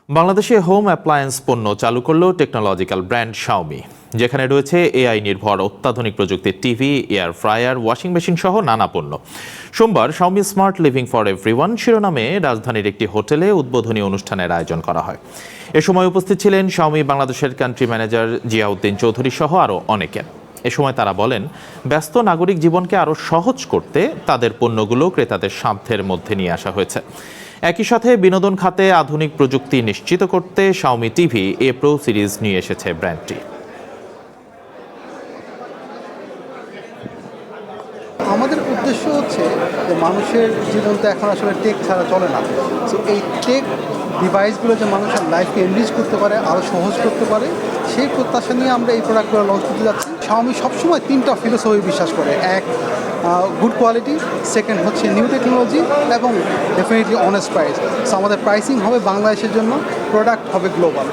বাংলাদেশে home appliance পণ্য চালু করল টেকনোলজিক্যাল ব্র্যান্ড শাওমি, যেখানে রয়েছে এআই নির্ভর অত্যাধুনিক প্রযুক্তির TV, air fryer, washing machine সহ নানা পণ্য। সোমবার Xiaomi smart living for everyone শিরোনামে রাজধানীর একটি হোটেলে উদ্বোধনী অনুষ্ঠানের আয়োজন করা হয়। এ সময় উপস্থিত ছিলেন শাওমি বাংলাদেশের কান্ট্রি ম্যানেজার জিয়াউদ্দিন চৌধুরী সহ আরও অনেকে। এ সময় তারা বলেন, ব্যস্ত নাগরিক জীবনকে আরও সহজ করতে তাদের পণ্যগুলো ক্রেতাদের সাধ্যের মধ্যে নিয়ে আসা হয়েছে। একই সাথে বিনোদন খাতে আধুনিক প্রযুক্তি নিশ্চিত করতে শাওমি টিভি এ প্রো সিরিজ নিয়ে এসেছে ব্র্যান্ডটি। আমাদের উদ্দেশ্য হচ্ছে যে মানুষের জীবন তো এখন আসলে টেক ছাড়া চলে না। সো এই টেক ডিভাইসগুলো যে মানুষের লাইফকে এনরিচ করতে পারে, আরও সহজ করতে পারে, সেই প্রত্যাশা নিয়ে আমরা এই প্রোডাক্টগুলো লঞ্চ করতে যাচ্ছি। শাওমি সবসময় 3টা ফিলোসফি বিশ্বাস করে। এক, গুড কোয়ালিটি; সেকেন্ড হচ্ছে নিউ টেকনোলজি; এবং ডেফিনেটলি অনেস্ট প্রাইস। সো আমাদের প্রাইসিং হবে বাংলাদেশের জন্য, প্রোডাক্ট হবে গ্লোবাল।